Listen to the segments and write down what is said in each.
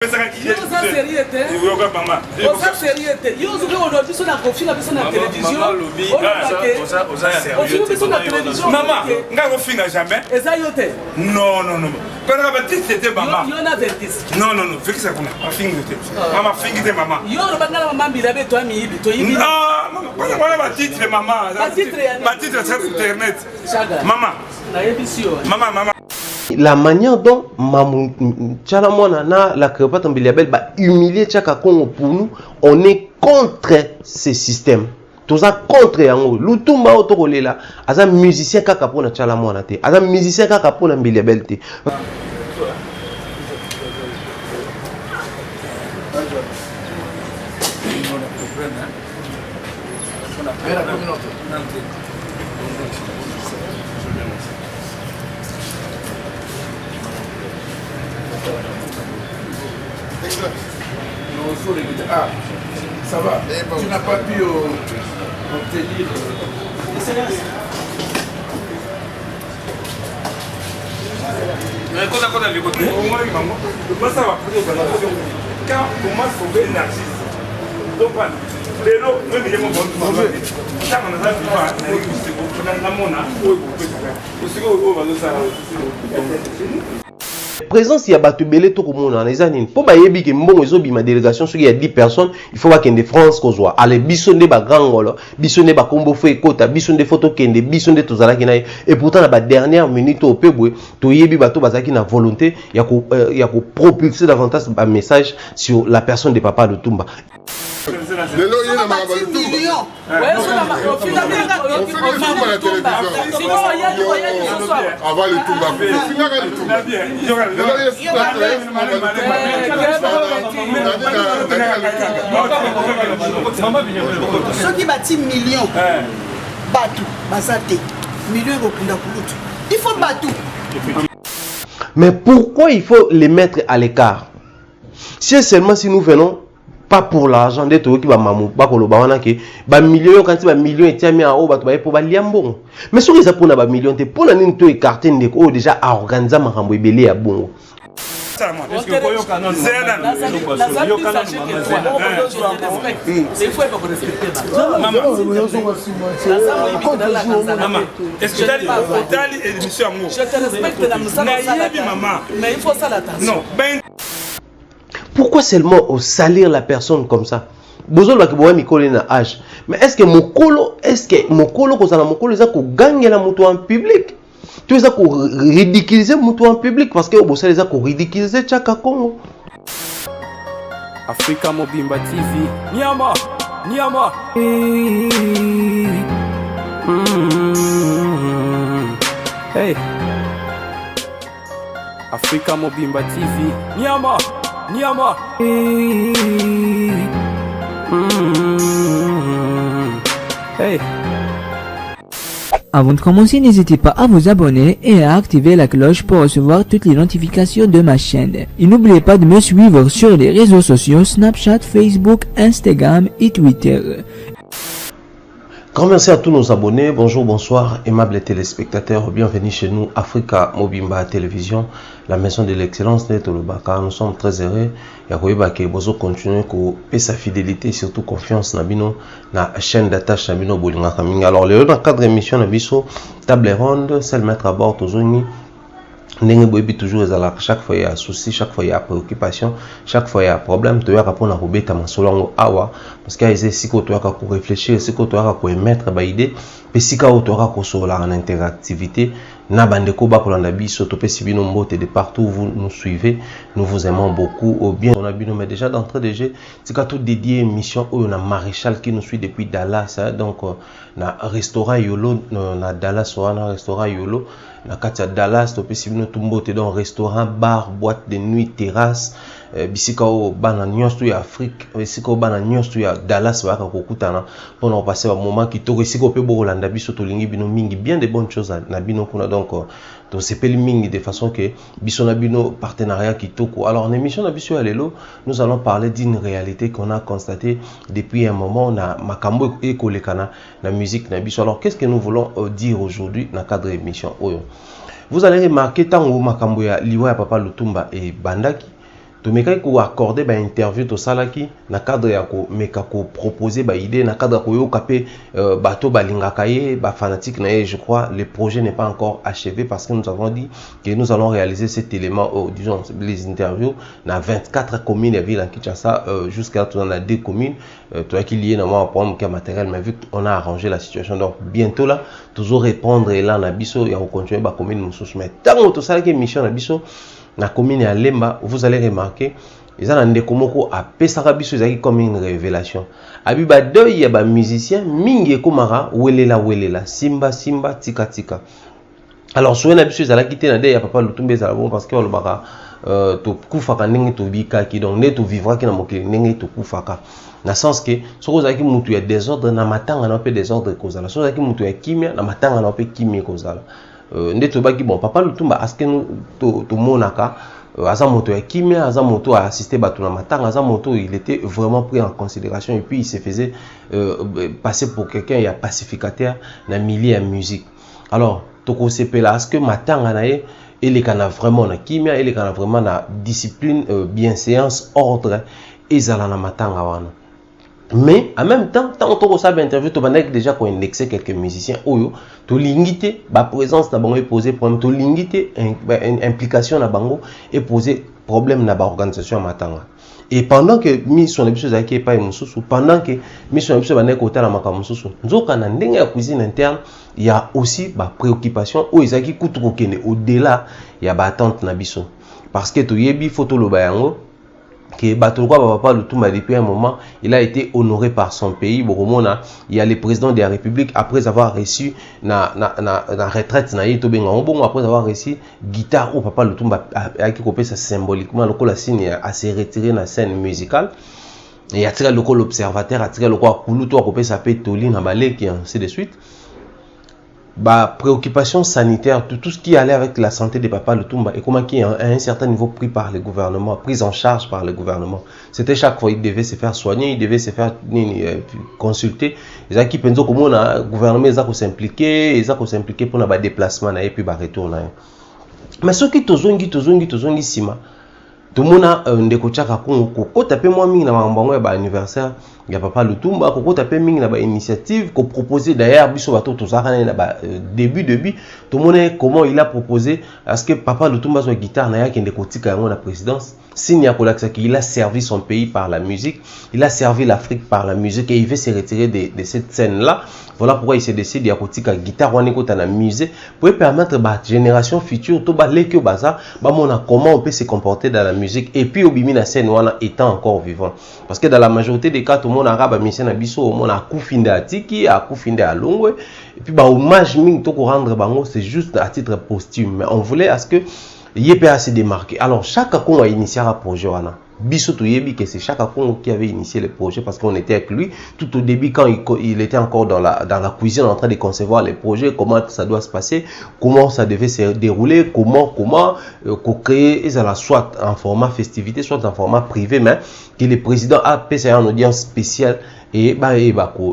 Ça sérieux maman, jamais. Non. C'était maman. Non, fais ça maman. Maman. La manière dont Mamou Tchalamouana na la Créopatre Mbiliabel va humilier Tchaka Congo pour nous, on est contre ce système. Tout ça contre Yango. Lutumba Otorolela, as un musicien Kakapona Tchalamouana te, as un musicien Kakapona Mbiliabel te. Ah, ça va. Tu n'as pas pu obtenir. Présence il y a batubelé tout le monde en les années. Pour bailler que bon ils ma délégation il y a 10 personnes, il faut pas qu'il y ait de France qu'on soit. Allez bisonner ba grand là, bisonner ba combo feu kota, bisonner photo kende, bisonner tout ça qui et pourtant la dernière minute au pebwe, to yebi bato bazaki na volonté, il y a ko propulser davantage un message sur la personne de Papa Lutumba. Ceux qui bâtissent millions, batou, basate, millions il faut batou. Mais pourquoi il faut les mettre à l'écart? Si seulement si nous venons pas pour l'argent d'être qui va mamou pas ko lobawana ke ba millions quand ba millions et mis en haut ba pour ba liambon mais sur ça pour na ba millions te pour na nini to écarter ndeko déjà à organiser makambo ebele ya bongo. Est-ce que tu as l'émission amour? Je te respecte maman, mais il faut ça l'attendre. Non, ben pourquoi seulement salir la personne comme ça? Bozo ba kiboya mikolo na âge. Mais est-ce que mokolo kozala mokolo za ko gagner la moto en public? Tu es ça ko ridiculiser moto en public parce que obosa les a ko ridiculiser Tchaka Congo. Africa Mobimba TV. Niama. Hey. Africa Mobimba TV. Niama. Hey. Avant de commencer, n'hésitez pas à vous abonner et à activer la cloche pour recevoir toutes les notifications de ma chaîne. Et n'oubliez pas de me suivre sur les réseaux sociaux Snapchat, Facebook, Instagram et Twitter. Grand merci à tous nos abonnés, bonjour, bonsoir, aimables téléspectateurs, bienvenue chez nous, Africa Mobimba Télévision, la maison de l'excellence de Tolobaka. Nous sommes très heureux, et vous continuer à sa fidélité et surtout confiance dans la chaîne d'attache Nabino Bolinga Kaminga. Alors, le cadre d'émission Nabiso, table ronde, celle mettre à bord Tozoni. Toujours chaque fois il y a souci, chaque fois il y a préoccupation, chaque fois il y a problème, tu as répondre à Robeta Mansolongo Awa parce qu'il y a des si que tu as réfléchir, si que tu as émettre ba idée, puis si que tu as sur la interactivité, na bandeko ba kolanda biso to pesi bino mbote de partout vous nous suivez, nous vous aimons beaucoup au bien on a bino mais déjà d'entrée de jeu, c'est qu'à tout dédié émission où on a Maréchal qui nous suit depuis Dallas donc na restaurant Yolo na Dallas on a restaurant Yolo na katia Dallas to pesi bino tumbote donc restaurant bar boîte de nuit terrasse bisika o bana nyonso ya Afrique bisika o bana nyonso ya Dallas ba ka kokutana pour nous passer un moment qui to bisika pe bo Rolanda biso to lingi bino mingi bien de bonnes choses na bino kuna donc c'est mingi de façon que biso na bino partenariat qui toko. Alors en émission na biso alelo nous allons parler d'une réalité qu'on a constatée depuis un moment na makambo e kolekana na musique na biso. Alors qu'est-ce que nous voulons dire aujourd'hui dans cadre émission oyo? Vous allez remarquer tant makambo ya liwa ya Papa Lutumba et bandaki to meka ko accorder ba interview to salaki na cadre ya ko meka ko proposer ba idée na cadre ko yo kapé bato balingaka ye ba fanatique na ye. Je crois le projet n'est pas encore achevé parce que nous avons dit que nous allons réaliser cet élément disons les interviews dans 24 communes et villes en Kinshasa jusqu'à tout dans 2 communes toi qui lié normalement problème qui matériel mais vu qu'on a arrangé la situation donc bientôt là toujours répondre là na biso et on continue ba commune mususu mais tant to salaki mission na biso na commune ya Lemba, vous allez remarquer, ils ont un décomoko à Pesarabiso comme une révélation. Abiba deuil ya ba musicien mingi komara welela simba tika tika. Alors souvent abiso ils allaient quitter na de ya papa Lutumba za bon parce que on le baka to kufaka ndenge to bika ki donc ne to vivra ki na mokili ndenge to kufaka. Na sens que soko za ki mutu ya désordre na matanga na pe désordre kozala. Soko za ki mutu ya kimia na matanga na pe kimia kozala. Ndeto baki bon papa Lutumba aske nous to monaka aza moto ya kimia aza moto a assisté bato na matanga aza moto il était vraiment pris en considération et puis il se faisait passer pour quelqu'un ya pacificateur na milieu ya musique. Alors toko sepela aske matanga na ye ele kana vraiment na kimia ele kana vraiment na discipline bienséance ordre ezala na matanga wana. Mais en même temps, tant que tu as interview, tu as déjà indexé quelques musiciens. Tu as l'ingité, la présence est posée problème, tu as l'ingité, implication na bango et poser problème na organisation matanga. Et pendant que mission na biso zaki pas mususu, pendant que mission na biso ba nek hôtel na makamususu, nzoka na ndenge ya cuisine interne, il y a aussi ba préoccupation ou ezaki kutu kokene au-delà ya ba attente na biso. Parce que tu yebi photo lo bayango que Papa Lutumba depuis un moment, il a été honoré par son pays. Il y a le président de la République après avoir reçu la retraite après avoir reçu guitare où Papa Lutumba a coupé ça symboliquement le signe à se retirer dans la scène musicale. Et a tiré l'observateur, a tiré le quoi Kuluto a coupé sa pétoline à balai qui ainsi de suite. Bah, préoccupation sanitaire, tout ce qui allait avec la santé de Papa Lutumba et comment qui est à un certain niveau pris par le gouvernement, pris en charge par le gouvernement. C'était chaque fois il devait se faire soigner, il devait se faire consulter. Les gens qui pensent que le gouvernement ils s'impliquer pour un déplacement et puis un retour. Mais ceux qui tozongi sima, tout le monde a ndeko chaka ko taper moi mingi na mambango ya ba anniversaire ya Papa Lutumba ko taper mingi na ba initiative ko proposer d'ailleurs biso bato tozaka na ba début tout le monde comment il a proposé parce que Papa Lutumba soit guitare na ya kende ko tika yango na présidence signe ya kolaksa qu'il a servi son pays par la musique, il a servi l'Afrique par la musique et il veut se retirer de cette scène là. Voilà pourquoi il se décide ya kotika guitare wana ko na musée pour permettre ba génération future to ba leke baza ba mona comment on peut se comporter dans la musique et puis obimi na scène wana étant encore vivant parce que dans la majorité des cas tout le monde arabe mission na biso au monde a kufinde atiki a kufinde a longwe et puis ba hommage ming to ko rendre bango c'est juste à titre posthume mais on voulait à ce que yépe se démarquer. Alors chaque Congo a initié un projet wana biso to yebi que c'est chaque Congo qui avait initié le projet parce qu'on était avec lui tout au début quand il était encore dans la cuisine en train de concevoir les projets, comment ça doit se passer, comment ça devait se dérouler, comment créer soit en format festivité soit en format privé mais que le président a fait une audience spéciale et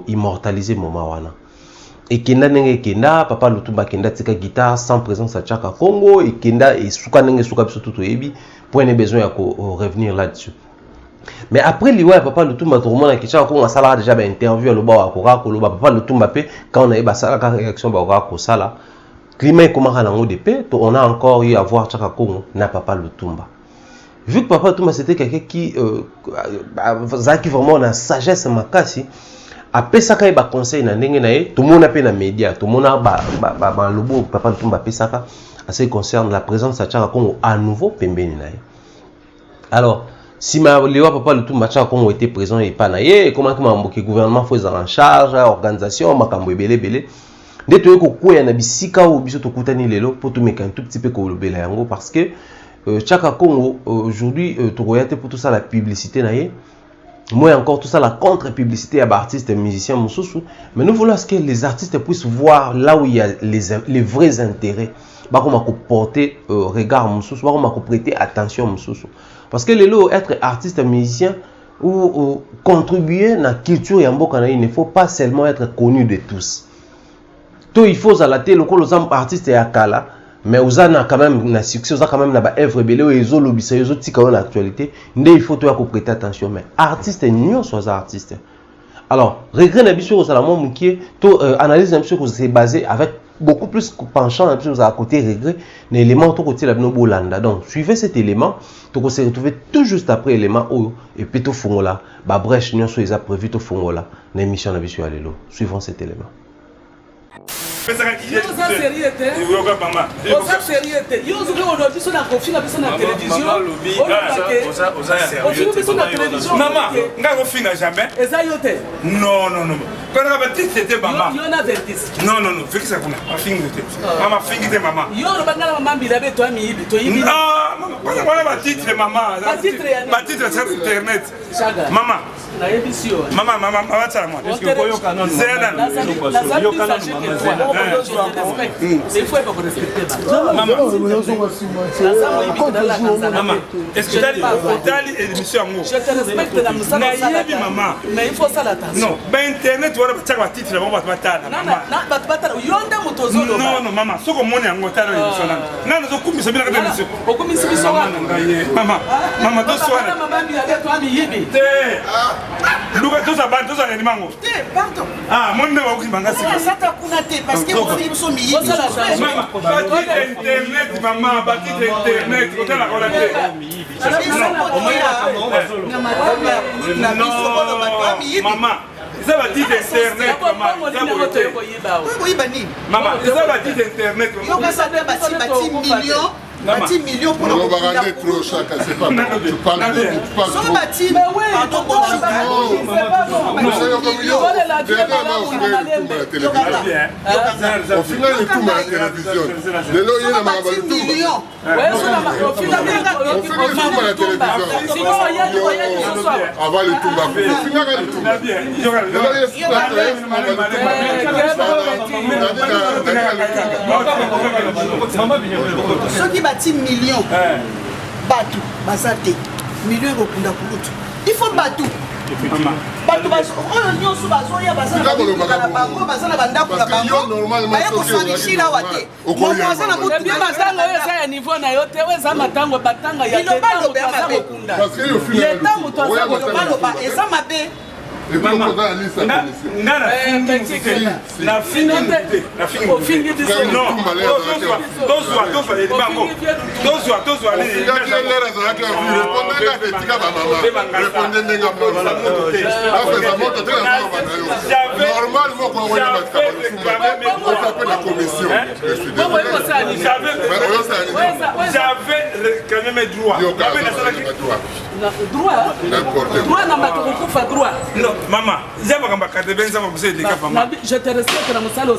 immortaliser moment wana. Et kenda nenge kenda Papa Lutumba kenda tika guitare sans présence à Chaka Congo et kenda et suka nenge suka biso tout yebi pour ne besoin à revenir là-dessus. Mais après liwa Papa Lutumba tout le monde qui Chaka Congo sala déjà ba interview le ba akora ko le Papa Lutumba pe quand on a ba sala ka réaction ba akora ko sala climat comment rango de paix on a encore eu à voir Chaka Congo na Papa Lutumba. Vu que Papa Lutumba c'était quelqu'un qui zaki vraiment na sagesse makasi. Après ça, quand il y a des conseils, tout le monde a na média, tout le monde a lobo Papa Lutumba pesaka à ce qui concerne la présence de Chaka Congo à nouveau pembeni na. Alors, si Lewa Papa Lutumba Chaka Congo était présent et pas na ye, comment que le gouvernement faisait en charge, organisation, makambo belé. Dès que ko ya na bisika ou biso to kutani lelo pour tout mettre un tout petit peu ko lobela yango parce que Chaka Congo aujourd'hui to royate pour tout ça la publicité na ye. Moi encore tout ça la contre-publicité à artistes et musiciens mususu mais nous voulons que les artistes puissent voir là où il y a les vrais intérêts ba comment porter regard mususu ba comment prêter attention mususu parce que les lots être artiste et musicien ou contribuer à la culture ya mboka na il ne faut pas seulement être connu de tous. Tout il faut à la télé les artistes et akala mais vous avez quand même un succès, vous avez quand même une œuvre belé, vous avez lobby, vous avez l'actualité. Il faut prêter attention. Mais artiste, nous sommes artistes. Alors, regret n'est pas sûr que la qui analyse un peu que c'est basé avec beaucoup plus penchant un peu à côté regret, l'élément tout côté la Bolanda. Donc, suivez cet élément, tu vas se retrouver tout juste après l'élément et puis tout fond là, bah brèche nous sommes déjà prévu tout fond là, l'émission n'a pas aller là. Suivons cet élément. Maman, jamais. Non, non, non. Quand on a dit c'était maman. Non, non, non. Fais que ça qu'on a. Maman, fais que maman. Ah, maman, titre maman. Ma titre sur internet. Maman. Maman, maman, maman, ça moi. Est-ce que vous voyez canon? Maman, est-ce que tu as l'émission amour? Je te respecte dans le maman. Mais il faut ça l'attention. Non, ben internet, tu vas avoir titre, on va te battre. Non, non, maman, ce que mon est en retard dans l'émission. Non, nous sommes commis à l'émission. Maman, maman, deux soirs. Luka tous à battre tous à l'élément. Ah, mon nom est Manga. Ça t'a coûté parce que vous avez son millier. Internet, maman, bâti internet, on a la relation. Non, maman. Ça va dire internet, maman. Maman, ça va dire internet. Ça va dire millions. Bâti millions pour le bagarrer trop chaque, c'est pas tu parles trop. Bâti, mais oui, au final, il tout à la télévision. Le lot, il y a un million. Au final, il tout à la télévision. Avant le tout, au final, il tout. Bâti millions. Batou, Bazate, millions de Kunda. Il faut Batou. Batou, réclamé mes droits. Droit. Non, maman, je te respecte dans mon salon,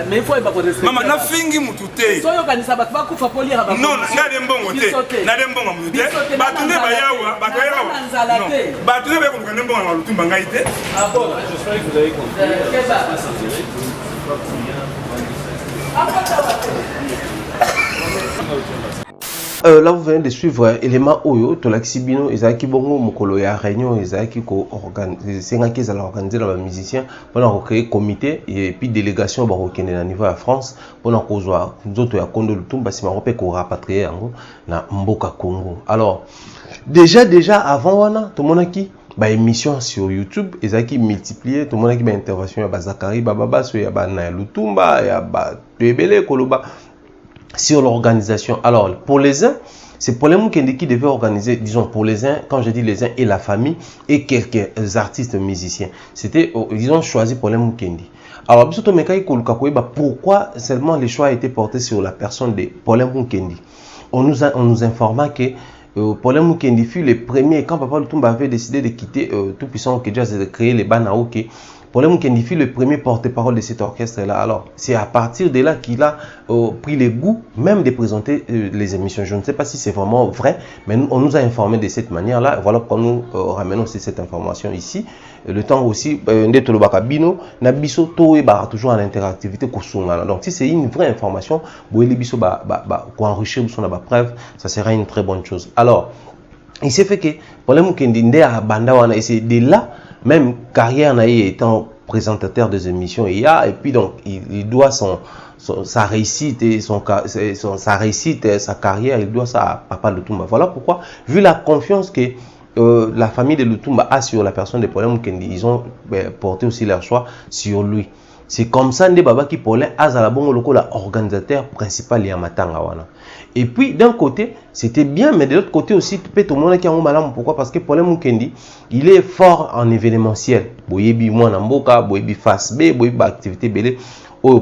mais il faut pas respecter. Maman, na fingi mutute. Soyo kanisa batu bakufa poli ha bakufa. Non, ngade mbongo te. Na mbongo mutute. Batu ne bayawa, bakayawa. Non. Batu ne beko ngane mbongo malutumba ngai te. Ah bon, j'espère que vous avez compris. Là, vous venez de suivre l'élément Oyo, Tolaxibino, Ezaki Bongo, Mokolo, et Réunion, Ezaki, c'est un qui a organisé dans les musiciens pour créer comité et puis délégation au niveau de France pour nous autres à Kondo Lutumba, si on peut rapatrier na Mboka Congo. Alors, déjà avant, tout le monde qui bah émission sur YouTube, Ezaki multiplié, tout le monde qui a intervention, il y a Zakari, Baba, il y a Lutumba, il y a Tuebele, Koloba. Sur l'organisation. Alors, pour les uns, c'est pour les gens qui devaient organiser, disons, pour les uns, quand je dis les uns, et la famille, et quelques artistes musiciens. C'était, disons, choisi pour les gens qui alors, pourquoi seulement les choix étaient portés sur la personne de Paulin Mukendi? On nous informa que Paulin Mukendi fut le premier, quand Papa Lutumba avait décidé de quitter Tout Puissant Okedja, de créer les Banaoke, Paulin Mukendi fut le premier porte-parole de cet orchestre-là. Alors, c'est à partir de là qu'il a pris le goût même de présenter les émissions. Je ne sais pas si c'est vraiment vrai, mais on nous a informé de cette manière-là. Voilà pourquoi nous ramenons aussi cette information ici. Le temps aussi, Ndetolobakabino, Nabiso, Toeba, toujours en interactivité. Donc, si c'est une vraie information, Boelibiso, pour enrichir son preuve, ça sera une très bonne chose. Alors, il s'est fait que Paulin Mukendi, et c'est de là, même carrière n'a étant présentateur des émissions et puis donc il doit sa réussite et sa réussite et sa carrière, il doit ça à Papa Lutumba. Voilà pourquoi, vu la confiance que la famille de Lutumba a sur la personne de Paulin Mukendi, ils ont porté aussi leur choix sur lui. C'est comme ça que Baba qui Paulin Azalabongo lokola organisateur principal ya matanga wana. Et puis d'un côté, c'était bien, mais de l'autre côté aussi, tout le monde qui a un malade. Pourquoi? Parce que Paulin Mukendi, il est fort en événementiel. Boyebi mwana mboka, boyebi face B, boyebi activité belé.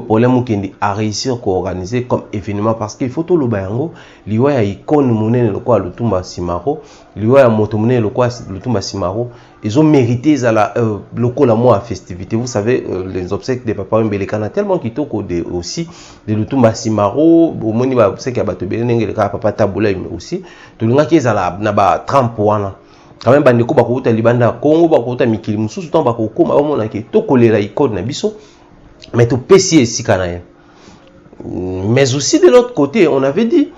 Paulin Mukendi a réussi à organiser comme événement parce qu'il faut tout le bayango. Liwa ya icône monene lokwa Lutumba Simaro, liwa ya moto monene lokwa Lutumba Simaro. Ils ont mérité le mois à festivité. Vous savez, les obsèques de Papa Mbelekana tellement qu'ils toquent aussi de Lutumba Simaro, au moni ba obsèques ya bato belenge le Papa Tabula aussi. Tout le monde qui est à la naba trampoana. Quand même bandeko ba kouta libanda Congo ba kouta mikili mususu tant ba kokoma ba mona ke to kolera icône na biso. Mais tout pécier ici canaille. Mais aussi de l'autre côté, on avait dit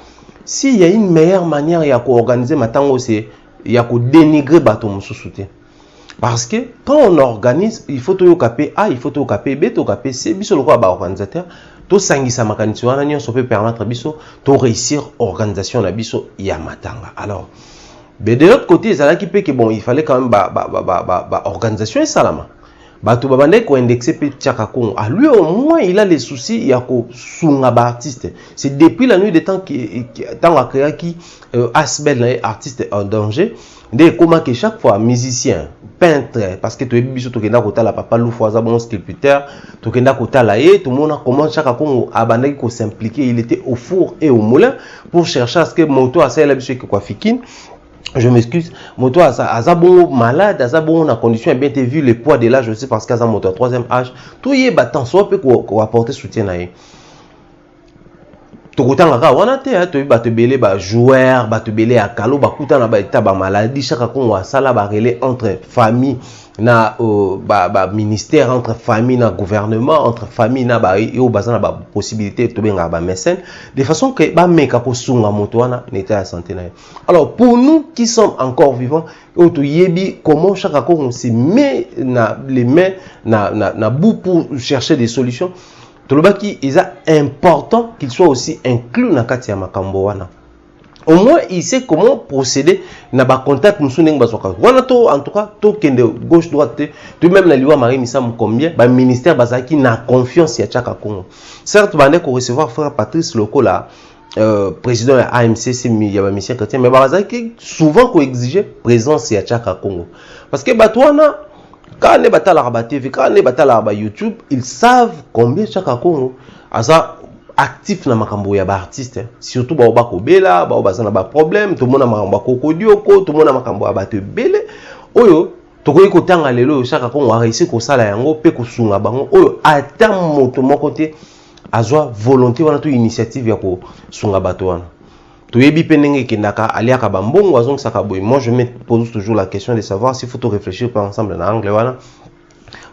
s'il y a une meilleure manière il y a qu'à organiser matango c'est il y a qu'à dénigrer bateau mususu. Parce que quand on organise, il faut tout capé A, il faut tout capé B, tout capé C, biso le quoi ba organisateur, tout sangisa makanisi wana nyo so peut permettre biso tout réussir organisation na biso ya matanga. Alors, mais de l'autre côté, ça là qui peut que bon, il fallait quand même organisation et salama. Bato babande ko indexé pe Tchaka Congo. Ah lui au moins il a les soucis il y a ko sunga ba artiste. C'est depuis la nuit des temps qui tant a créé qui Asbel artiste en danger. Dès comment que chaque fois musicien, peintre parce que tu es biso to kenda kota la Papa Loufoaza bon sculpteur, to kenda kota la et tout le monde comment Tchaka Congo abandé ko s'impliquer, il était au four et au moulin pour chercher à ce que moto a ça la biso que quoi fikine. Je m'excuse, moto a bon malade, a bon en condition bien été vu le poids de l'âge aussi parce qu'à sa moto 3e âge, tout y est battant soit peut qu'on apporter soutien à eux. Tout autant là wana te tu bato belé ba joueur, bato belé à kalo ba kuta na ba état ba maladie chaque kon wa sala ba relais entre famille na ministère, entre famille na gouvernement, entre famille na ba yo bazana ba possibilité to benga ba mécène de façon que ba meka ko sunga moto wana n'état de santé na. Alors pour nous qui sommes encore vivants, to yebi comment chaque kon se met na les mains na bout pour chercher des solutions. Tolobaki est important qu'il soit aussi inclus dans kati ya makambo wana. Au moins il sait comment procéder na ba contact musuning basoka. Wana to en tout cas to kende gauche droite to même na liwa Marie Missam combien ba ministère bazaki na confiance ya Tchaka Congo. Certes bande ko recevoir frère Patrice Lokola président de l'AMC c'est ya ba mission chrétien mais bazaki souvent ko exiger présence ya Tchaka Congo. Parce que batwana quand les batailles à TV, quand les batailles à YouTube, ils savent combien Tchaka Congo a actif na makambo ya ba artiste. Surtout ba ko bela, ba bazana ba problème, tout le monde a makambo ko dioko, tout le monde a makambo ba te bele. Oyo to ko ikotanga lelo Tchaka Congo a réussi ko sala yango pe ko sunga bango. Oyo ata moto moko te azwa volonté wana to initiative ya ko sunga bato wana. Moi je me pose toujours la question de savoir s'il faut tout réfléchir par ensemble en anglais.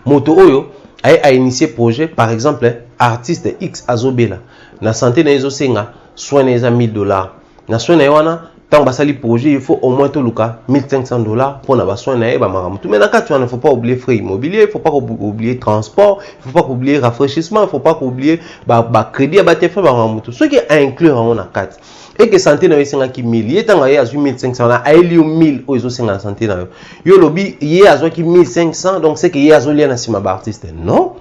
Moto Oyo a initié projet, par exemple, artiste X Azobela. Na santé na ezo senga, soin na $1,000. Na soin na wana, tant basali projet, il faut au moins tout luka $1,500 pour na soin na eba maramutu. Mais dans cas tu ne faut pas oublier frais immobiliers, il faut pas oublier transport, il faut pas oublier rafraîchissement, il faut pas oublier crédit à bateau maramutu. Ce qui est inclus en na carte. Et que santé na yosenga ki 1000 ye tanga ye azu 1500 na aeli 1000 o yosenga santé na yo lobi ye azu ki 1500 donc c'est que ye azu lia na sima ba artiste non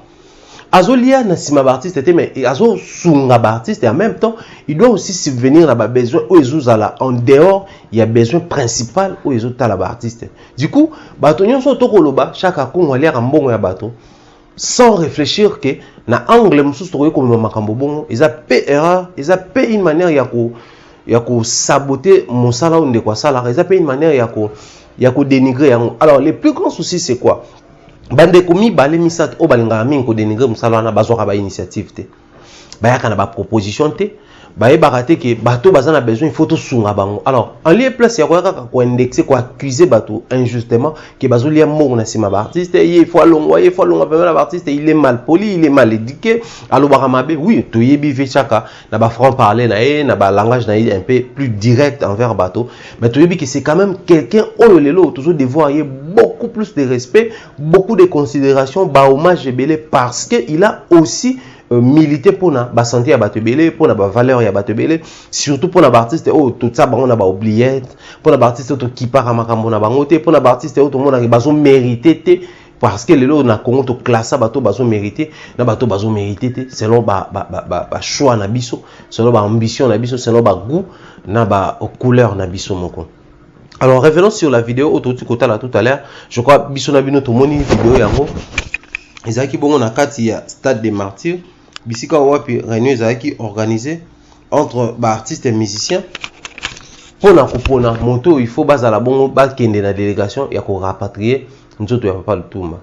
azu lia na sima ba artiste mais azu sunga ba artiste et en même temps il doit aussi subvenir à ba besoin o ezuzala en dehors il y a besoin principal o ezutala ba artiste du coup bato nyonso to koloba Tchaka Congo lia mbongo ya bato sans réfléchir que na angle mususu to ko makambo bongo ils a pe erreur ils a pe une manière ya ko saboter mon salaire de quoi ça ils a pe une manière ya ko dénigrer. Alors les plus grands soucis c'est quoi? Bande komi balé misat o balinga mingi ko dénigrer mon salaire na bazoka ba initiative te ba ya kana ba proposition te ba e baraté que bato bazana besoin il faut tout sunga bango. Alors en lieu place ya ko indexer ko accuser bato injustement que bazolia mo na sima ba artiste il faut alongwa ba artiste il est mal poli, il est mal éduqué alo baramabe oui to yebi ve Tchaka na ba franc parler na ba langage na un peu plus direct envers bato mais to yebi que c'est quand même quelqu'un o lelo toujours devoir beaucoup plus de respect, beaucoup de considération, bah hommage belé parce que il a aussi milité pour la santé à Batebele, pour la valeur à Batebele, surtout pour les artistes tout ça on a oublié, pour les artistes qui part à Makamona Bangote, pour les artistes tout le monde a besoin mérité parce que les lots na Congo to classe bateau besoin mérité, na bateau besoin mérité selon ba choix na biso, selon ba ambition na biso, selon ba goût na ba couleur na biso moko. Alors revenons sur la vidéo autour côté là tout à l'heure, je crois biso na bino to moni vidéo yango. Ezaki bongo na kati ya stade des martyrs. Bisika wapi réunion ezaki organisé entre artistes et musiciens pour na kupona moto il faut bazala bongo ba kende na délégation ya ko rapatrier nzoto ya Papa Lutumba.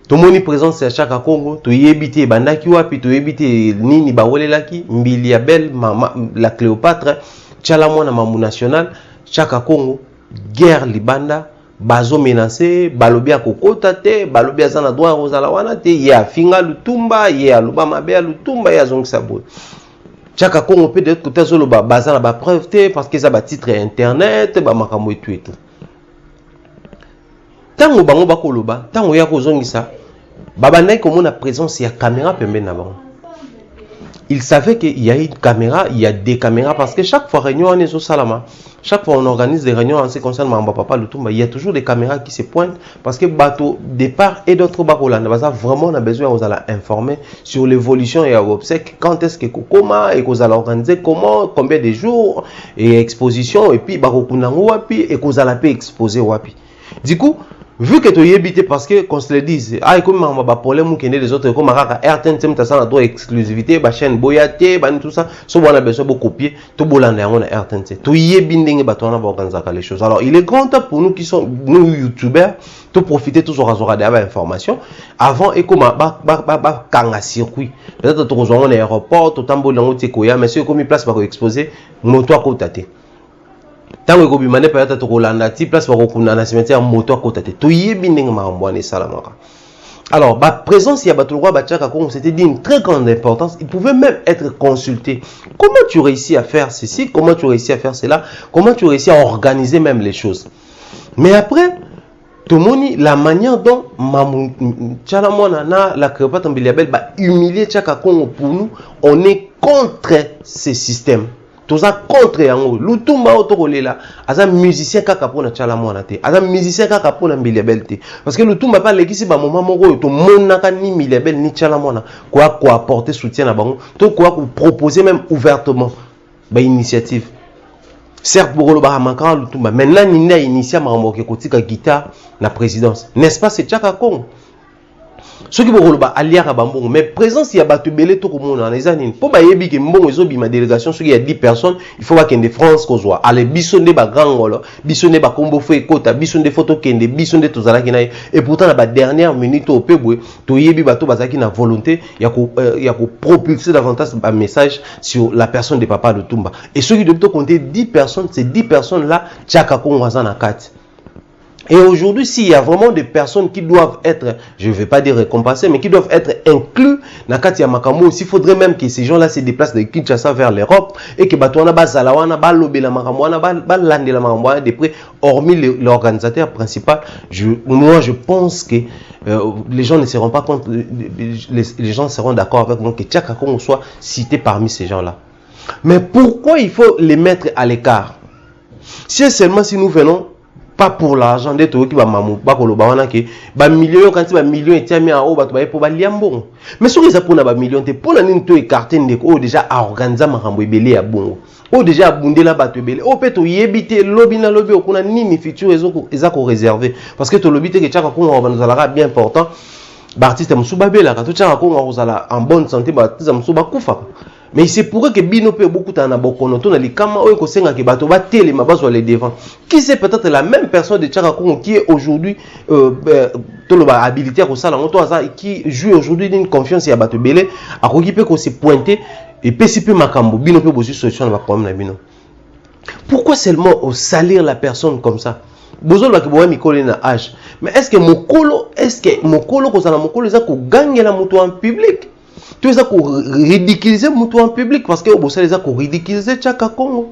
Tomoni présence ya Chaka Congo to yebité bandaki wapi to yebité nini ba wolelaki mbili ya belle mama la Cléopâtre tchala mwana mamu national Chaka Congo guerre libanda bazo menacé balobia kokota te balobia zana droit rozala wana te ya finga Lutumba ya luba mabe Lutumba ya zongisa boy Chaka Congo peut être côté solo bazana ba preuve te parce que ça ba titre internet ba makambo et tout tango bango bakoloba tango ya kozongisa babandai komona présence ya caméra pembeni na bango. Il savait qu'il y a une caméra, il y a des caméras parce que chaque fois réunion on est au Salama, chaque fois on organise des réunions en ce qui concerne Mamba Papa Lutumba, il y a toujours des caméras qui se pointent parce que bateau de part et d'autre bakolanda vraiment on a besoin aux aller informer sur l'évolution et à obsèque quand est-ce que comment et qu'on allait organiser comment combien de jours et exposition et puis bakokunango wapi et qu'on allait exposer wapi. Du coup vu que tu es habité parce que qu'on se le dise ah comme on va problème qui les autres comme RTNC tu as ça droit exclusivité ba chaîne boyaté ba tout ça so on a besoin de copier tout bolanda on a RTNC tu y binding ba on va organiser les choses. Alors il est grand temps pour nous qui sont nous youtubeurs de profiter toujours à regarder information avant et comme ba kanga circuit peut-être tu rejoindre l'aéroport tout tambo lango tikoya mais c'est comme place pour exposer moto à côté tango ko bimane peut-être to kolanda ti place ba ko kuna na cimetière moto ko tate to yebi ndenge mambwane salamaka. Alors ba présence ya bato roi Chaka Congo c'était d'une très grande importance, il pouvait même être consulté. Comment tu réussis à faire ceci, comment tu réussis à faire cela, comment tu réussis à organiser même les choses. Mais après tomoni la manière dont mamu Chalamona na la Cléopâtre Mbiliabel ba humilier Chaka Congo pour nous, on est contre ce système. Tout ça contre yango Lutumba otokolela aza musicien kaka pona tchala mwana te aza musicien kaka pona Mbiliabel te parce que Lutumba pa lekisi ba moment moko to monaka ni Mbiliabel ni tchala mwana quoi apporter soutien na bango to quoi proposer même ouvertement ba initiative certes pour le bahamaka Lutumba maintenant ni na initié makambo ke kotika guitare na présidence n'est-ce pas c'est Chaka Congo ce qui est aliaka bambongo mais présence il y a batubele to komona na ezanini po ba yebi ke mbongo ezobi ma délégation ce qui y a 10 personnes il faut ba kende France kozwa ale biso nde ba grangolo biso nde ba kombo fo ekota biso nde photo kende biso nde tozalaki na et pourtant na ba dernière minute au pebwe to yebi bato bazaki na volonté ya ko propulser davantage un message sur la personne de Papa Lutumba et ceux qui doivent compter 10 personnes ces 10 personnes là Chaka Congo na kati. Et aujourd'hui, s'il y a vraiment des personnes qui doivent être, je ne vais pas dire récompensées, mais qui doivent être inclus dans Katia Makambo, il faudrait même que ces gens-là se déplacent de Kinshasa vers l'Europe et que Batouana Bazalawana, Balobé la Makamboana, Balande la Makamboana, de près, hormis l'organisateur principal, moi je pense que les gens ne seront pas contre, les gens seront d'accord avec moi que Chaka Congo soit cité parmi ces gens-là. Mais pourquoi il faut les mettre à l'écart? Si seulement si nous venons pas pour l'argent de tout qui va mamou pas que le bawana que ba millions quand ba millions et tiens en haut ba pour ba liambon mais sur les pour na ba millions te pour la nini to écarter ndeko déjà à organiser makambo ebele ya bongo o déjà abundé la bato ebele o peut to yebité lobby na lobby okuna nini futur ezako réservé parce que to lobby te que Chaka Congo nous allera bien important ba artiste musuba bela ka to Chaka Congo nous allera en bonne santé ba artiste musuba kufa. Mais c'est pour que Bino peut beaucoup en abokono to na likama oyo ko senga ke bato ba télé mabazo les devant qui c'est peut-être la même personne de Chaka Congo qui est aujourd'hui to lo ba habilité ko sala moto aza qui joue aujourd'hui d'une confiance ya bato belé a ko ki peut ko se pointer et pesipe makambo Bino peut bossu solution na problème na Bino. Pourquoi seulement salir la personne comme ça? Bozol ba ke boya mikolo na âge. Mais est-ce que mokolo ko sala mokolo za ko gagner la moto en public? Tu as ridiculiser Moutou en public parce que vous savez ridiculiser Chaka Congo.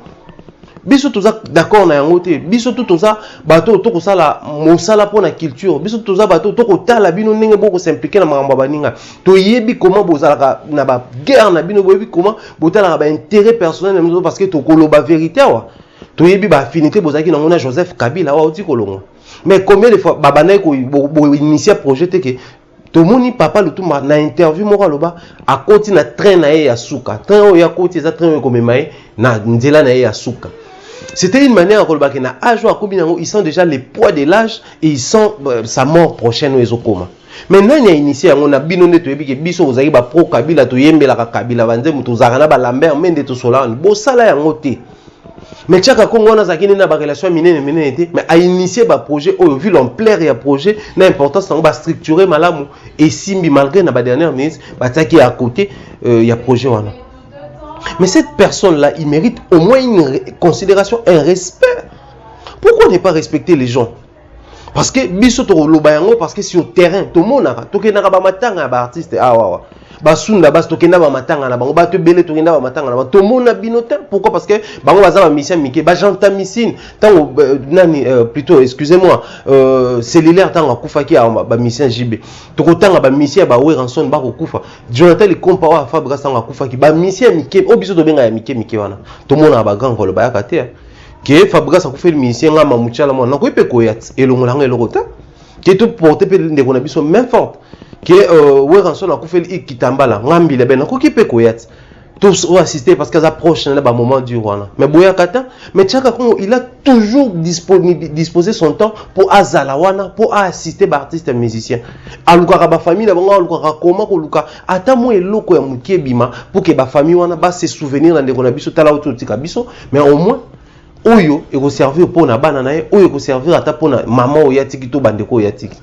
biso toza d'accord na yango te biso to toza bato to ko sala mosala pour na culture biso toza bato to ko tala bino ndenge boko s'impliquer na makambo baninga to yebi comment bozalaka na ba guerre na bino boyebi comment botala ba intérêt personnel parce que to koloba vérité wa to yebi ba affinité bozaki na ngona Joseph Kabila wa oti kolongo mais combien de fois babanaye ko initier projet te que tomoni papa Lutumba na interview moko loba akoti na train na ye ya suka train ya koti za train ko memaye na nzela na ye ya suka. C'était une manière à na âge à Kobinango, ils sont déjà les poids de l'âge et ils sont sa mort prochaine ou ezokoma. Maintenant il y a initié on a binone to ebike biso ozaki ba pro Kabila to yembela ka Kabila banze mutu zakana ba Lambert mende to Solane bo sala yango te. Mais Tchaka Congo na zakini na ba relation minene te mais a initié ba projet au vu l'ampleur ya projet na importance on va structurer malamu et simbi malgré na ba dernière minute ba taki à côté ya projet wana. Mais cette personne-là, il mérite au moins une considération, un respect. Pourquoi ne pas respecter les gens? Parce que bisoto lobayango parce que sur terrain, tout le monde a tokenaka ba matanga ba artiste basunda bas tokenda ba matanga na bango ba te belé tokenda ba matanga na ba tout le monde a binotin. Pourquoi? Parce que bango baza ba mission mike ba janta misine tango nani plutôt excusez-moi cellulaire tango akufaki ba mission JB tokotanga ba mission ba Weranson ba kokufa Jonathan le compa wa Fabregas tango akufaki ba mission mike obiso to benga ya mike wana tout le monde a ba grand kolo ba yakate que Fabregas a fait le mission ngama muchala mona ko ipe koyat elongolanga elokota que tout porter pe ndeko na biso même forte que Weranson a fait le kitambala ngambi le ben ko ipe koyat tous assister parce qu'ils approchent là bas moment du roi mais boya kata mais Tchaka Congo il a toujours disposé son temps pour azalawana pour assister ba artistes et musiciens aluka ba famille la bango aluka comment ko luka ata mo eloko ya mukie bima pour que ba famille wana ba se souvenir na ndeko na biso tala ototika biso mais au moins oyo eko servir pour na bana na ye oyo eko servir ata pour na maman oya tiki to bandeko oya tiki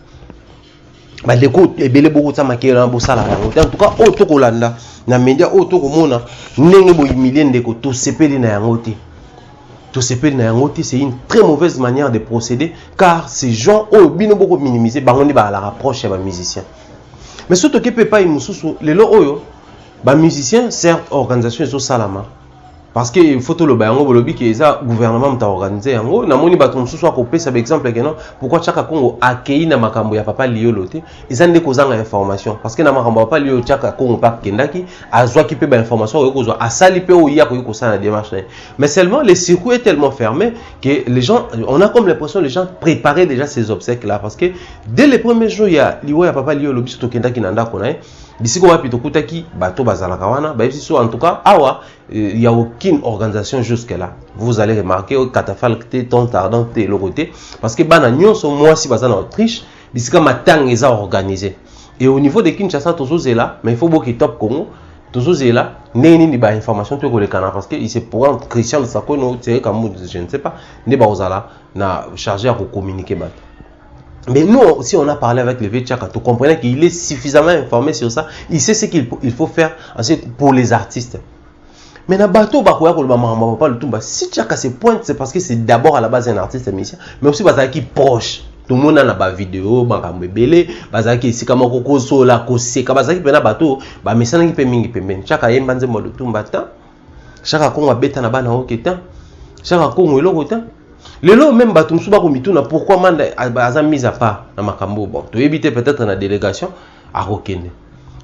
bandeko ebele boko ta makela na bosala en tout cas o to kolanda na media o to komona ndenge bo humilier ndeko to sepeli na yango te to sepeli na yango te c'est une très mauvaise manière de procéder car ces gens o bino boko minimiser bango ni ba la rapproche ya ba musicien mais surtout que peut pas imususu lelo oyo ba musicien certes organisation ezo salama parce que il faut tout le bayango bolobi que ça gouvernement m'a organisé yango na moni bato mususu akopé ça exemple que non pourquoi Tchaka Congo accueilli na makambo ya papa Liolo te ezande kozanga information parce que na makambo papa Liolo Tchaka Congo pas kendaki azwa ki pe ba information ko kozwa asali pe o ya ko sana démarche mais seulement les circuits est tellement fermé que les gens on a comme l'impression les gens préparaient déjà ces obsèques là parce que dès les premiers jours il y a liwa ya papa Liolo biso to kendaki na ndako na bisiko wapi to kutaki bato bazala kawana ba biso en tout cas awa il y a aucune organisation jusque là vous allez remarquer au catafalque ton tardant le côté parce que bana nyonso moi si bazana Autriche bisika matang eza organisé et au niveau de Kinshasa tozozela mais il faut beaucoup top Congo tozozela neni ni ba information to ko le kana parce que il se pour Christian Sakono c'est comme je ne sais pas ne ba ozala na chargé à communiquer bat. Mais nous, si on a parlé avec le vieux Tchaka, tu comprenais qu'il est suffisamment informé sur ça. Il sait ce qu'il faut faire ensuite pour les artistes. Mais na bateau bakoya ko ba mama papa Lutumba si Tchaka se pointe c'est parce que c'est d'abord à la base un artiste musicien mais aussi bazaki qui proche tout le monde na ba vidéo bangambe belé bazaki sika moko ko sola ko seka bazaki pena bateau ba mesana ki pe mingi pembeni Tchaka yemba nzembo Lutumba ta Tchaka Congo beta na bana oketa Tchaka Congo eloko ta lelo même bato musu ba ko mituna pourquoi manda aza mise à part na makambo bon to éviter peut-être na délégation à Rokende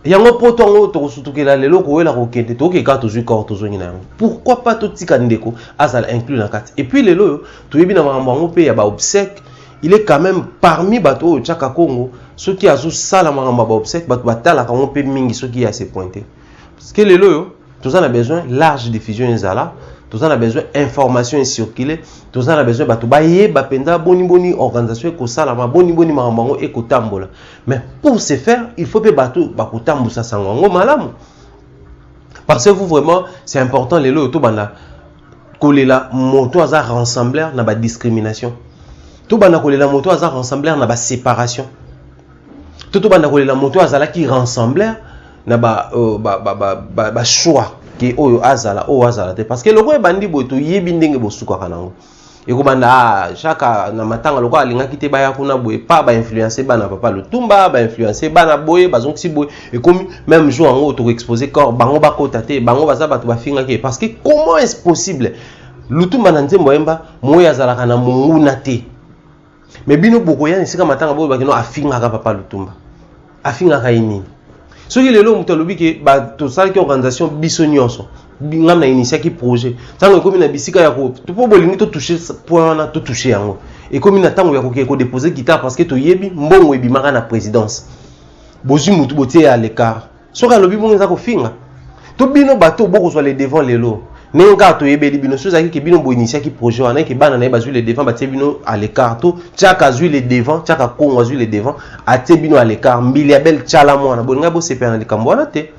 yango poto ngo to sutukela lelo ko wela Rokende to ke ka to zu corps to zo ngina pourquoi pas to tika ndeko azala inclus na carte et puis lelo to yebi na makambo ngo pe ya ba obsèque il est quand même parmi bato Tchaka Congo ceux qui azu sala makambo ba obsèque bato batala ka ngo pe mingi ceux qui a se pointer parce que lelo tout ça a besoin large diffusion ezala tout ça a besoin information circuler tout ça a besoin bato baye bapenda boni organisation ko sala ma boni makambo e ko tambola mais pour ce faire il faut que bato ba ko tambusa sango malamu parce que vous vraiment c'est important les loto banda kolela moto aza rassembleur na ba discrimination to banda kolela moto aza rassembleur na ba séparation to banda kolela moto azala ki rassembleur na ba choix que oyo azala te parce que loko bandi boto yebi ndenge bosuka kanango et ko banda Chaka na matanga loko alinga kite baya kuna boye pa ba influencer bana papa Lutumba ba influencer bana boye bazonk si boye et comme même jour en auto exposer corps bango ba kotate bango baza bato ba finga ke parce que comment est-ce possible Lutumba na nzembo yemba moya azalaka na monguna te. Mais bino bokoya nisika matanga bo bakino afinga ka papa Lutumba. Afinga ka yini. Soki lelo muto lobi ke ba to sala ki organisation biso nyonso. Ngam na initiaki projet. Tango ekomi na bisika ya ko to po bolingi to toucher point na to toucher yango. Ekomi na tango ya ko déposer guitare parce que to yebi mbongo ebimaka na présidence. Bozu mutu botie à l'écart. Soka lobi bongo za ko finga. To bino bato boko so les devant lelo. Nenga to yebeli bino soza ki bino bo initiaki projet wana ke bana na bazu les devant batie bino à l'écart. To chaka zui les devant, chaka kongo zui les devant, atie bino à l'écart. Mbiliabel chala mwana. Bolinga bo sepela na likambo wana te.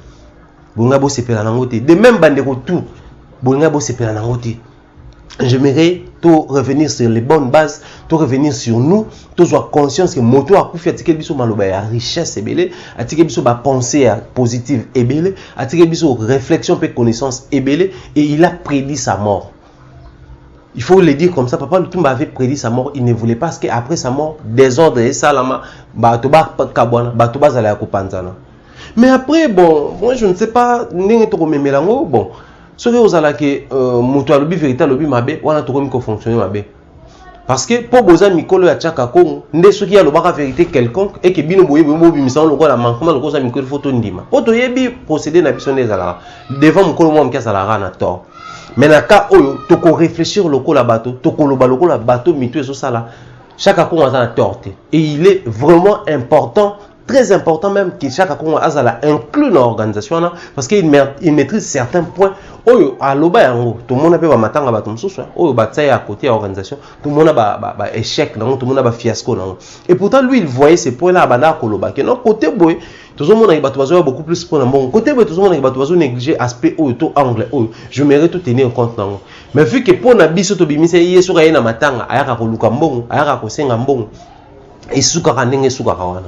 Bolinga bo sepela nango te. De même bandeko tout. Bolinga bo sepela nango te. J'aimerais tout revenir sur les bonnes bases, tout revenir sur nous, tout soit conscience que moto a koufi atike biso maloba ya richesse ebele, atike biso ba pensée positive ebele, atike biso réflexion pe connaissance ebele, et il a prédit sa mort. Il faut le dire comme ça, papa Lutumba avait prédit sa mort, il ne voulait pas parce qu'après sa mort, désordre et salama, batoba kabwana, batoba zala ya kopanzana. Mais après bon, moi je ne sais pas ndenge to memelango, bon. Ce que vous allez que moto alobi vérité alobi mabe wana to komi ko fonctionner mabe parce que pour boza mikolo ya chaka kongo nde soki ya lobaka vérité quelconque et que bino boye bo bimisa loko la manquement loko za mikolo photo ndima poto yebi procéder na biso ndezala devant mokolo mo mkia sala na tort mais na ka oyo to ko réfléchir loko la bateau to ko loba loko la bateau mitu eso sala chaka kongo za na tort et il est vraiment important, très important même que chaque Congo azala inclus dans l'organisation parce qu'il maîtrise certains points. Oyo aloba yango tout le monde peut ba matanga ba tumsusu oyo bataya à côté de l'organisation, tout le monde ba échec nango, tout le monde ba fiasco nango. Et pourtant lui il voyait ces points là bana koloba que non côté boy tout le monde a bato beaucoup plus pour bon côté boy tout le monde a bato négliger aspect oyo to anglais oyo je mérite tout tenir compte nango. Mais vu que pour na biso to bimisa yeso ka na matanga ayaka koluka mbongo ayaka ko senga mbongo et suka kanenge suka kawana.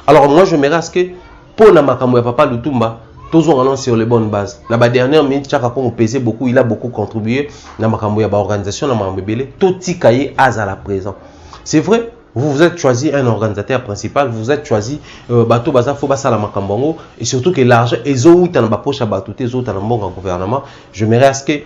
Alors moi je me reste que pour na makambo ya papa Lutumba toujours allons sur les bonnes bases. La dernière minute chaka ko pesé beaucoup, il a beaucoup contribué na makambo ya ba organisation na makambo belé tout tikaye à la présent. C'est vrai, vous êtes choisi un organisateur principal, vous êtes choisi bato baza fo basala makambo et surtout que l'argent ezo uta na ba poche bato te ezo uta na mbongo gouvernement. Je me reste que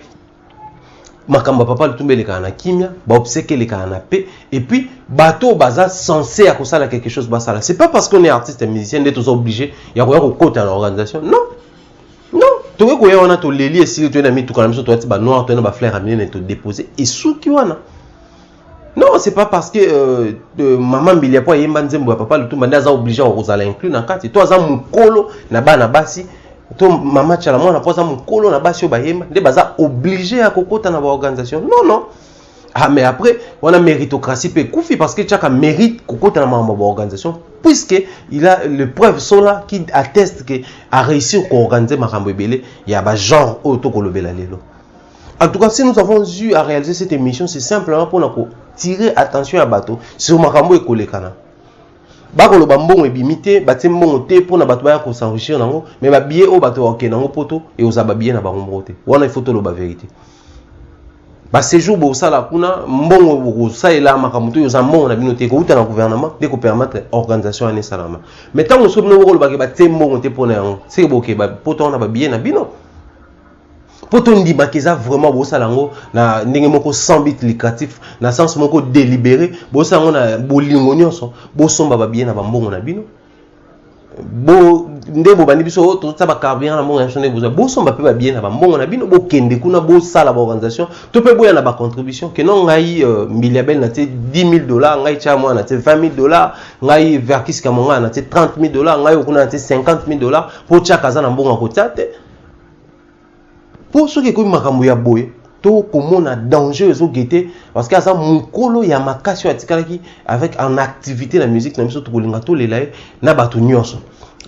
makambo papa Lutumba le kana kimia ba obsèque le kana paix et puis bateau baza censé à kosala quelque chose basala. C'est pas parce qu'on est artiste et musicien d'être obligé ya ko côté dans l'organisation. Non. Non, tu vois qu'on a to leli et si tu es ami tout quand même sur toi ba noir tu as ba fleur amener et te déposer et sous qui wana. Non, c'est pas parce que maman bilia po yemba nzembo papa Lutumba ndaza obligé à kozala inclus na kati. Toi za mukolo na bana basi to mama chala mwana poza mukolo na basi obayemba nde baza obligé à kokota na ba organisation. Non non. Ah mais après on a méritocratie pe koufi parce que chaka mérite kokota na ba organisation puisque il a les preuves sont là qui attestent que a réussi à organiser makambo ebele il y a ba genre auto kolobela lelo. En tout cas si nous avons eu à réaliser cette émission c'est simplement pour nous tirer attention à bateau sur makambo ekolekana. Bakolo bambongo ebimité batie mbongo te pour na bato ba ko s'enrichir nango mais ba billet o bato ok nango poto et ozaba billet na bango te wana il faut to lo ba vérité ba séjour bo sala kuna mbongo bo saela makambo to yoza mbongo na bino te ko uta na gouvernement de ko permettre organisation ane salama mais tant on sobno ko lo ba ke batie mbongo te pour na yango c'est bo ke ba poto na ba billet na bino poto ndima keza vraiment bo sala ngo na ndenge moko sans but lucratif na sens moko délibéré bo sala ngo na bolingo nyonso bo somba ba billet na ba mbongo na bino bo ndebo bandi biso to tsaba carburant na mbongo ya sonné bo somba pe ba billet na ba mbongo na bino bo kende kuna bo sala ba organisation to pe boya na ba contribution que non ngai milliabel na te $10,000 ngai cha moi na te $20,000 ngai verkis kamonga na te $30,000 ngai okuna na te $50,000 po cha kaza na mbongo ko tate. Pour ceux qui ont makambo ya boye to komona danger ezo guetter parce que ça mukolo ya makasio atikalaki avec en activité la musique na biso to kolinga to lelaye na bato nyonso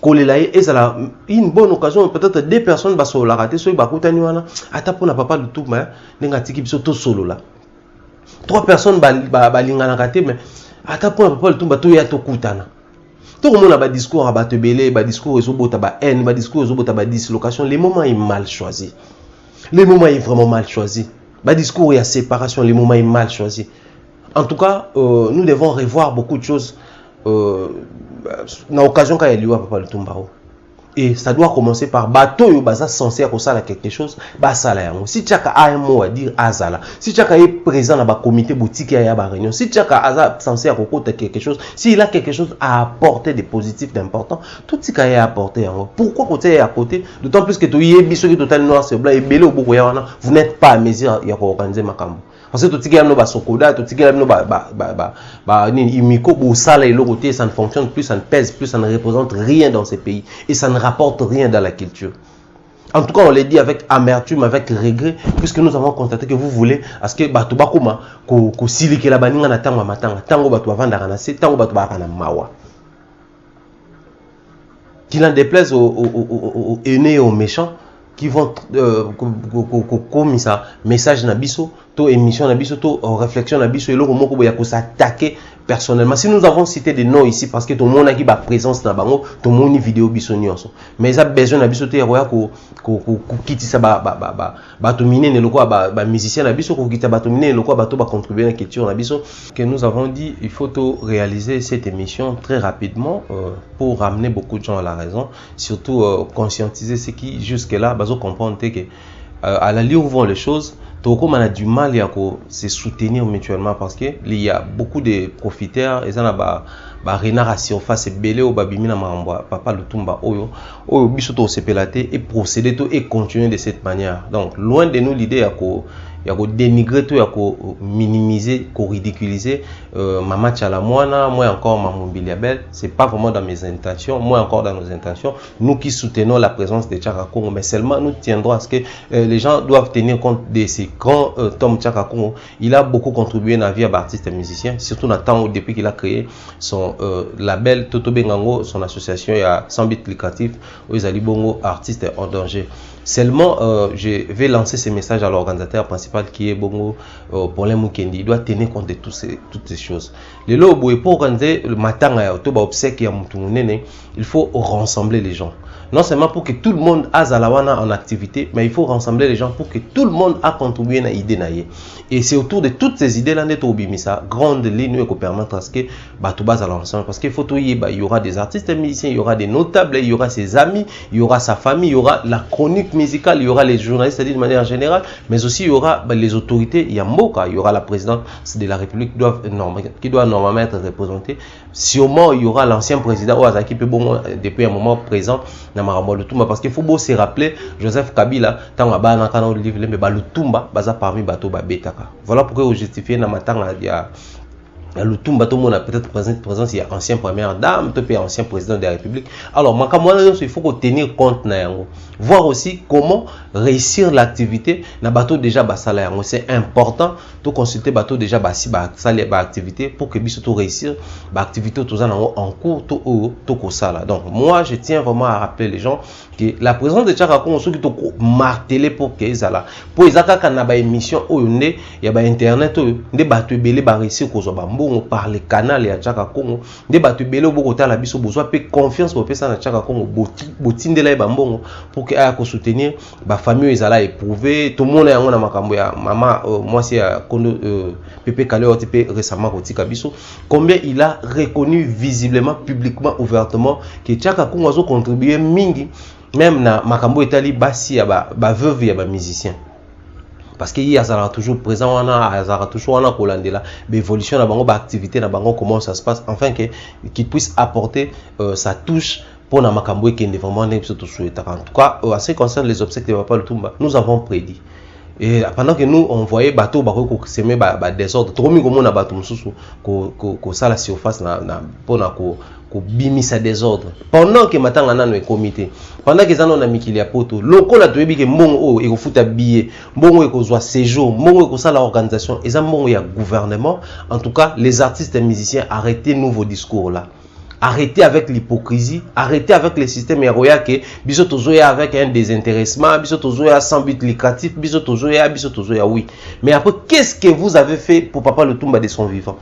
ko lelaye ezala une bonne occasion peut-être deux personnes ba so la rater so ba kutani wana ata pona papa Lutumba ninga tiki biso to solo là trois personnes ba lingana kate mais ata pona papa Lutumba to ya to kutana. Tout le monde a ba discours à bato belé ba discours ezo bota ba haine ba discours ezo bota ba dislocation. Les moments est mal choisi. Le moment est vraiment mal choisi. Le discours et la séparation, le moment est mal choisi. En tout cas, nous devons revoir beaucoup de choses. Dans l'occasion quand il y a eu à Papa Lutumba. Et ça doit commencer par bateau yo baza censé à ça quelque chose ba sala yango. Si chaka a un mot à dire azala, si chaka est présent dans ba comité boutique ya ba réunion, si chaka a censé à côté quelque chose, s'il a quelque chose à apporter de positif d'important, tout ce qu'il a apporté yango. Pourquoi côté à côté, d'autant plus que tu y biso qui total noir sur blanc et belé au beaucoup ya vous n'êtes pas à mesure ya ko organiser makambo. Parce que tout ce qui est no ba sokoda, tout ce qui est no ni imiko bo sala et le côté ça ne fonctionne plus, ça ne pèse plus, ça ne représente rien dans ces pays et ça ne rapporte rien dans la culture. En tout cas, on l'a dit avec amertume, avec regret, puisque nous avons constaté que vous voulez, parce que batu bakuma ko silike la baninga na tango matanga, tango batu avanda ranase, tango batu bakana mawa. Qu'il en déplaise aux aînés et aux méchants qui vont comme ça message na biso, to émission na biso, to réflexion na biso et le moment ko ya ko s'attaquer personnellement. Si nous avons cité des noms ici parce que tout le monde a qui ba présence na bango, tout le monde ni vidéo biso nyonso. Mais ça besoin na biso te roya ko kiti ça ba to miner ne loko ba musicien na biso ko kita ba to miner loko ba to ba contribuer à la culture na biso que nous avons dit il faut tout réaliser cette émission très rapidement pour ramener beaucoup de gens à la raison, surtout conscientiser ceux qui jusque là comprendre que à la lieu où vont les choses, on a du mal à se soutenir mutuellement parce qu'il y a beaucoup de profiteurs et ça n'a pas renard à surface et belé au babimina maramba papa le tumba oyo bisoto sepelaté et procéder tout et continuer de cette manière. Donc loin de nous l'idée à il y a dénigrer tout, il y a minimiser, ridiculiser Mama Tchalamouana, moi encore Mamou Biliabel, c'est pas vraiment dans mes intentions, moi encore dans nos intentions, nous qui soutenons la présence de Tchaka Congo, mais seulement nous tiendrons à ce que les gens doivent tenir compte de ces grands Tom Tchaka Congo. Il a beaucoup contribué dans la vie d'artiste et musicien, surtout dans le temps où depuis qu'il a créé son label Toto Bengango, son association, il y a 100 bits lucratifs, où ils allaient bongo artistes en danger. Seulement, je vais lancer ce message à l'organisateur principal qui est Bongo Paulin Mukendi. Il doit tenir compte de toutes ces choses. Le lobo, pour organiser le matin, il faut rassembler les gens. Non seulement pour que tout le monde a Zalawana en activité, mais il faut rassembler les gens pour que tout le monde a contribué à l'idée. Et c'est autour de toutes ces idées-là que grande ligne qui permettre à ce que Batouba à l'ensemble. Parce qu'il faut tout il y aura des artistes et musiciens, il y aura des notables, il y aura ses amis, il y aura sa famille, il y aura la chronique musicale, il y aura les journalistes, c'est-à-dire de manière générale, mais aussi il y aura les autorités, il y aura la présidence de la République qui doit normalement être représentée. Sûrement, il y aura l'ancien président Ouazaki Pebongo depuis un moment présent dans Maramba Lutumba parce qu'il faut beau se rappeler Joseph Kabila tant à bas dans le livre mais Lutumba baza parmi bateau Betaka. Voilà pourquoi vous justifiez dans ma temps il y a Lutumba tout le monde a peut-être présence il y a ancien première dame, tout ancien président de la République. Alors il faut tenir compte voir aussi comment réussir l'activité na bateau déjà basala c'est important de consulter bateau déjà basi ba activité pour que biso tout réussir ba activité tout ça en cours tout sala. Donc moi je tiens vraiment à rappeler les gens que la présence de Tchaka Congo ceux qui to marteler pour que ezala pour ezaka kana ba émission oyonde ya ba internet nde bateau belé ba réussir ko zo ba mbongo par les canaux ya Tchaka Congo nde bateau belé boko tala biso besoin pe confiance pour pesa na Tchaka Congo botindela ba mbongo pour que aya ko soutenir ba famille ezala éprouvé tout le monde yango na makambo ya mama moi c'est Kondo Pepe Kale OTP récemment kotika biso combien il a reconnu visiblement publiquement ouvertement que Tchaka Congo a contribué mingi même na makambo etali basi ya ba veuve ya ba musicien parce qu'il y a toujours présent on a toujours on a kolandela l'évolution na bango ba activité na bango comment ça se passe enfin que qu'il puisse apporter sa touche pour na makambo qui est vraiment n'importe souhaiter en tout cas en ce qui concerne les obsèques de Papa Lutumba nous avons prédit. Et pendant que nous on voyait bateau bako semer désordre trop mi comme on a bateau mususu ko ça la surface na pona ko bimisa désordre pendant que matanga nano e comité pendant que zano na mikili ya poto lokola toyebi ke mbongo e ko futa billet mbongo e ko zwa séjour mbongo e ko ça la organisation et ça mbongo ya gouvernement. En tout cas les artistes et musiciens arrêtez nouveau discours là. Arrêtez avec l'hypocrisie, arrêtez avec le système héroïque que biso tozoya avec un désintéressement, biso tozoya sans but lucratif, biso tozoya oui. Mais après qu'est-ce que vous avez fait pour Papa Lutumba de son vivant?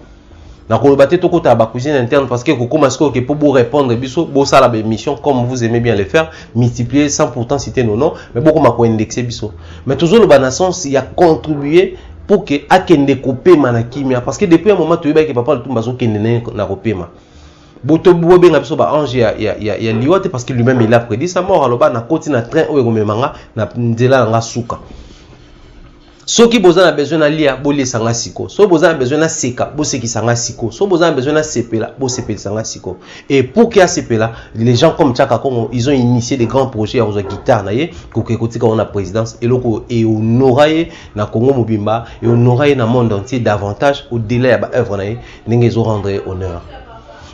Na ko baté to kota ba cuisine interne parce que ko commence que pour vous répondre biso bo ça la mission comme vous aimez bien le faire, multiplier sans pourtant citer nos noms, mais beaucoup ma ko indexer biso. Mais toujours le banasson il a contribué pour que akende kopema na kimia parce que depuis un moment tu veux que Papa Lutumba zo kende na kopema. Boto bobe na biso ba ange ya liwate parce que lui-même il a prédit sa mort aloba na koti na train oyo komemanga na nzela nga suka. Soki boza na besoin na lia bo lesanga siko. So boza na besoin na seka bo sekisanga siko. So boza na besoin na sepela bo sepelisanga siko. Et pour qu'il y a sepela, les gens comme Tchaka Kongo, ils ont initié des grands projets à guitare na ye ko écouter quand on a présidence et loko et honoraye na Congo Mobimba et honoraye na monde entier davantage au-delà ya ba œuvre na ye ndenge zo rendre honneur.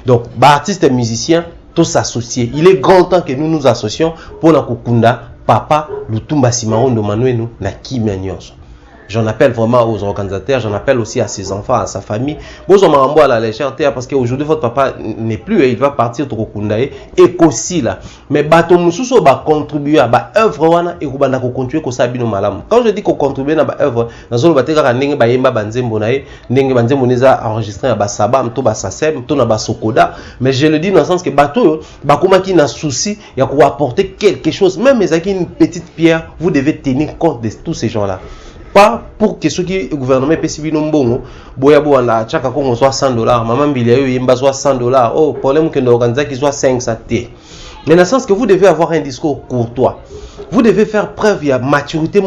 Donc ba artistes et musiciens tous s'associer. Il est grand temps que nous nous associons pour la kokunda papa Lutumba Simarondo Manuenu na Kimia Nyonso. J'en appelle vraiment aux organisateurs, j'en appelle aussi à ses enfants, à sa famille. Bon, je m'en à la légèreté parce qu'aujourd'hui, votre papa n'est plus, il va partir au Kundae et aussi là. Mais bateau Moussousso va contribuer à la œuvre et va continuer à sabino malam. Quand je dis qu'on contribue à la œuvre, dans le batega n'enge ba yemba banzembonae, n'enge banzemboneza enregistré à Basaba, mto basasem, mto na basokoda. Mais je le dis dans le sens que bateau, bakuma qui n'a souci, il y a pour apporter quelque chose, même les acquis une petite pierre, vous devez tenir compte de tous ces gens-là. Pas pour que ceux qui le gouvernement PCB non boya boanda Tchaka Kongo soit $100, maman bilia yo yemba soit $100. Oh, problème que l'organisation qui soit 500 t. Mais dans le sens que vous devez avoir un discours courtois. Vous devez faire preuve de maturité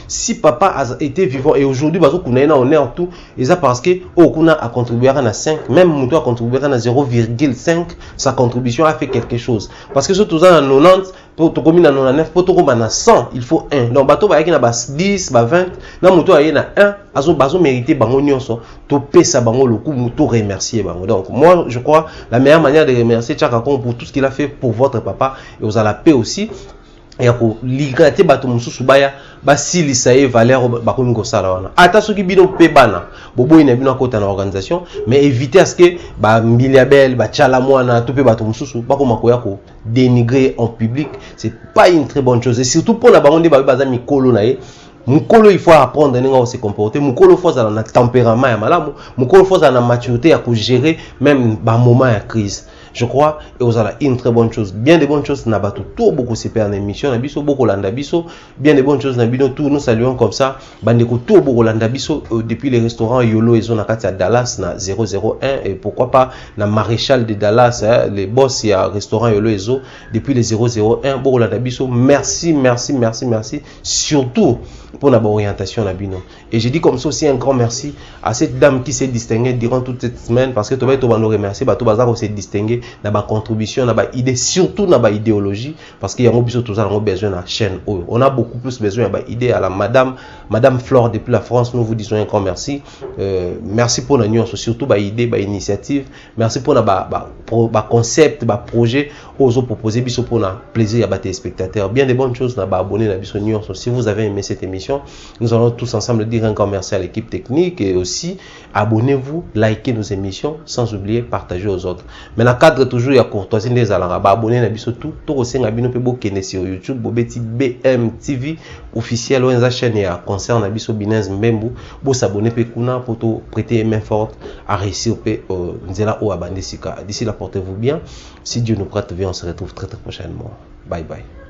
si papa a été vivant et aujourd'hui on est en tout et ça parce que Okuna a contribué à 5, même Mouto a contribué à 0,5, sa contribution a fait quelque chose parce que surtout en 90 pour tout comme en 99 pour tout comme en 100 il faut 1 donc bateau ba 10 ba 20 na Mouto a 1 azo mérité bango nyonso to pesa bango le coup Mouto remercier bango. Donc moi je crois la meilleure manière de remercier Tchaka Kongo pour tout ce qu'il a fait pour votre papa et aux à la paix aussi. Et pour l'igate bato mususu baya ba silisa e valeur ba ko ngo sala wana ata soki bino pe bana bobo ina bino kota na organisation mais éviter à ce que ba miliabel ba chala mwana to pe bato mususu ba ko makoya ko dénigrer en public, c'est pas une très bonne chose et surtout pour la bango ba baza mikolo na e mukolo il faut apprendre à se comporter mukolo faut avoir un tempérament ya malamu mukolo faut avoir une maturité à gérer même ba moment de crise. Je crois et vous avez une très bonne chose. Bien de bonnes choses n'a pas tout beaucoup c'est en émission n'a biso beaucoup landa biso bien de bonnes choses n'a bino tout nous saluons comme ça bandeko tout beaucoup landa biso depuis les restaurants Yolo et zone à Dallas na 001 et pourquoi pas na Maréchal de Dallas les boss il y a restaurant Yolo et zo depuis les 001 beaucoup landa biso merci surtout pour la orientation na bino et je dis comme ça aussi un grand merci à cette dame qui s'est distinguée durant toute cette semaine parce que tu vas nous remercier bah tout bazar s'est distingué na ba contribution na ba idée surtout na ba idéologie parce qu'il y a tout ça on a besoin de la chaîne on a beaucoup plus besoin de ba idée à la madame Flore depuis la France nous vous disons un grand merci merci pour la nuance surtout ba idée ba initiative merci pour la ba concept ba projet aux proposer biso pour na plaisir à ba téléspectateurs bien de bonnes choses na ba abonner na biso nuance si vous avez aimé cette émission nous allons tous ensemble dire un grand merci à l'équipe technique et aussi abonnez-vous likez nos émissions sans oublier partager aux autres mais la cadre toujours ya courtoisie des alanga ba abonner na biso tout osenga bino pe bo kene sur YouTube bobeti BMTV officiel on chaîne ya concert na biso Binez Mbembu bo s'abonner pe kuna pour te prêter main forte à réussir pe nzela o abandesika d'ici là portez-vous bien si Dieu nous prête on se retrouve très prochainement bye bye.